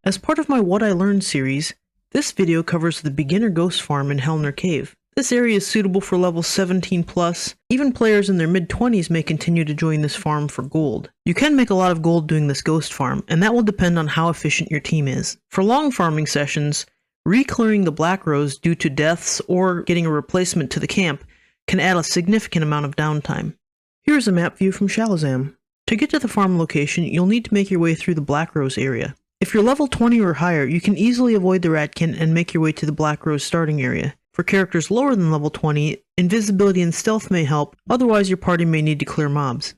As part of my What I Learned series, this video covers the beginner ghost farm in Halnir Cave. This area is suitable for level 17 plus. Even players in their mid-20s may continue to join this farm for gold. You can make a lot of gold doing this ghost farm, and that will depend on how efficient your team is. For long farming sessions, re-clearing the black rows due to deaths or getting a replacement to the camp can add a significant amount of downtime. Here's a map view from Shalizam. To get to the farm location, you'll need to make your way through the black rows area. If you're level 20 or higher, you can easily avoid the ratkin and make your way to the black rows starting area. For characters lower than level 20, invisibility and stealth may help, otherwise your party may need to clear mobs.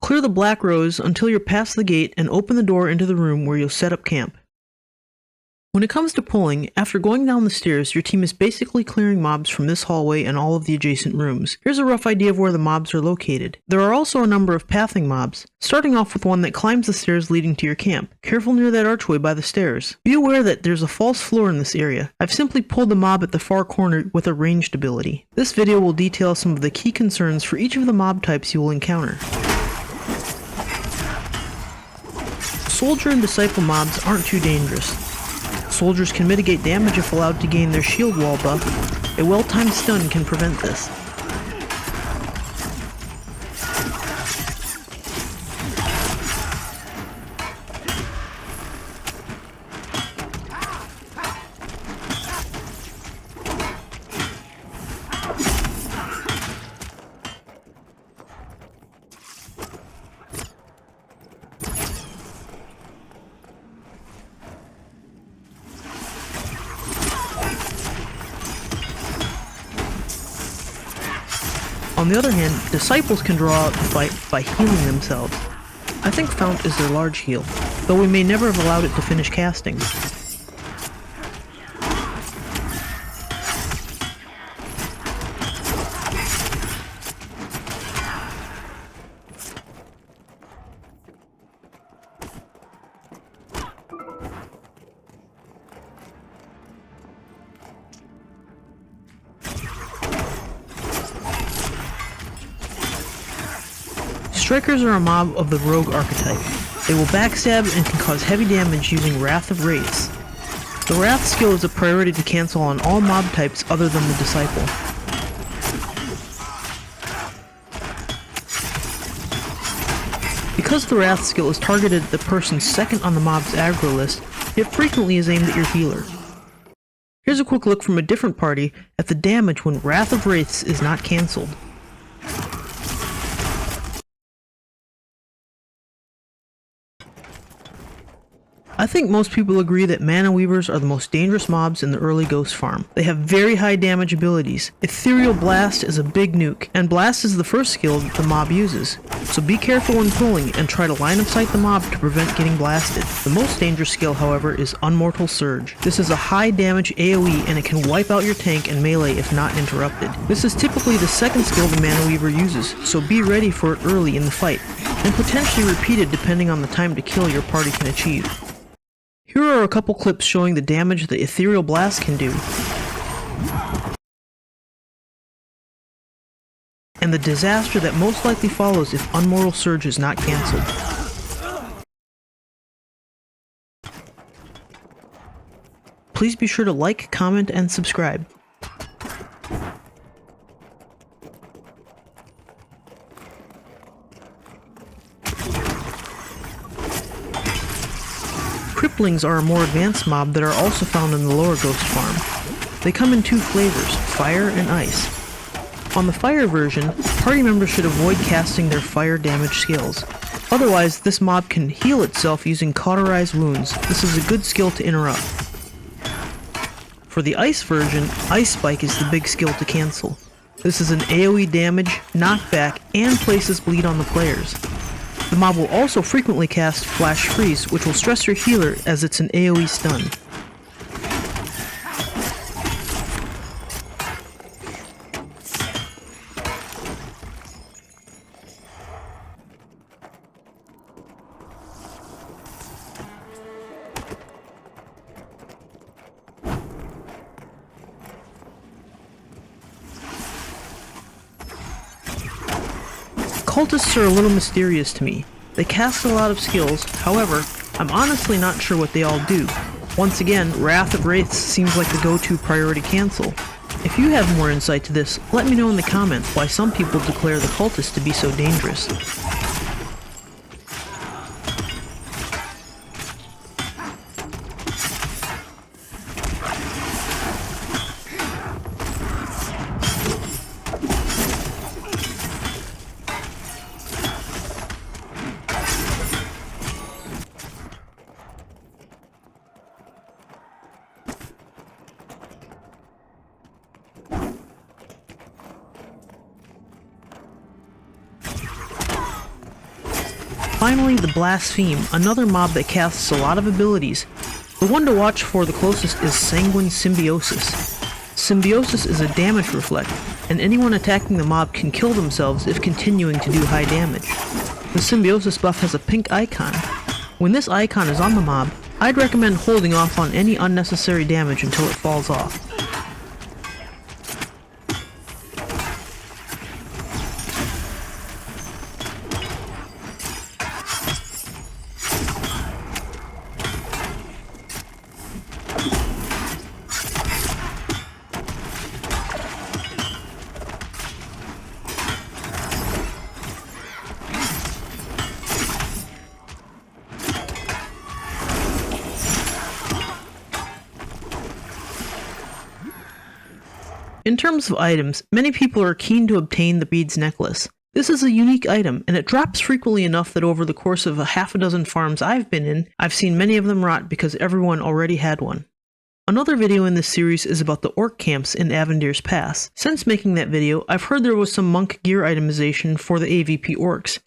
Clear the black rows until you're past the gate and open the door into the room where you'll set up camp. When it comes to pulling, after going down the stairs, your team is basically clearing mobs from this hallway and all of the adjacent rooms. Here's a rough idea of where the mobs are located. There are also a number of pathing mobs, starting off with one that climbs the stairs leading to your camp. Careful near that archway by the stairs. Be aware that there's a false floor in this area. I've simply pulled the mob at the far corner with a ranged ability. This video will detail some of the key concerns for each of the mob types you will encounter. Soldier and Disciple mobs aren't too dangerous. Soldiers can mitigate damage if allowed to gain their shield wall buff. A well-timed stun can prevent this. On the other hand, Disciples can draw out the fight by healing themselves. I think Fount is their large heal, though we may never have allowed it to finish casting. Strikers are a mob of the rogue archetype. They will backstab and can cause heavy damage using Wrath of Wraiths. The Wrath skill is a priority to cancel on all mob types other than the Disciple. Because the Wrath skill is targeted at the person second on the mob's aggro list, it frequently is aimed at your healer. Here's a quick look from a different party at the damage when Wrath of Wraiths is not cancelled. I think most people agree that Mana Weavers are the most dangerous mobs in the early Ghost Farm. They have very high damage abilities. Ethereal Blast is a big nuke, and Blast is the first skill that the mob uses. So be careful when pulling and try to line of sight the mob to prevent getting blasted. The most dangerous skill, however, is Unmortal Surge. This is a high damage AoE and it can wipe out your tank and melee if not interrupted. This is typically the second skill the Mana Weaver uses, so be ready for it early in the fight, and potentially repeated depending on the time to kill your party can achieve. Here are a couple clips showing the damage the Ethereal Blast can do, and the disaster that most likely follows if Unmortal Surge is not cancelled. Please be sure to like, comment, and subscribe. Cripplings are a more advanced mob that are also found in the lower Ghost Farm. They come in two flavors, fire and ice. On the fire version, party members should avoid casting their fire damage skills. Otherwise, this mob can heal itself using cauterized wounds. This is a good skill to interrupt. For the ice version, Ice Spike is the big skill to cancel. This is an AoE damage, knockback, and places bleed on the players. The mob will also frequently cast Flash Freeze, which will stress your healer as it's an AoE stun. Cultists are a little mysterious to me. They cast a lot of skills, however, I'm honestly not sure what they all do. Once again, Wrath of Wraiths seems like the go-to priority cancel. If you have more insight to this, let me know in the comments why some people declare the cultists to be so dangerous. Finally, the Blaspheme, another mob that casts a lot of abilities. The one to watch for the closest is Sanguine Symbiosis. Symbiosis is a damage reflect, and anyone attacking the mob can kill themselves if continuing to do high damage. The Symbiosis buff has a pink icon. When this icon is on the mob, I'd recommend holding off on any unnecessary damage until it falls off. In terms of items, many people are keen to obtain the Beads Necklace. This is a unique item, and it drops frequently enough that over the course of a half a dozen farms I've been in, I've seen many of them rot because everyone already had one. Another video in this series is about the orc camps in Avendyr's Pass. Since making that video, I've heard there was some monk gear itemization for the AVP orcs.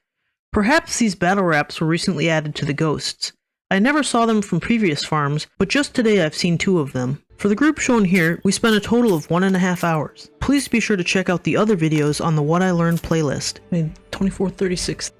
Perhaps these battle wraps were recently added to the ghosts. I never saw them from previous farms, but just today I've seen 2 of them. For the group shown here, we spent a total of 1.5 hours. Please be sure to check out the other videos on the What I Learned playlist. 2436.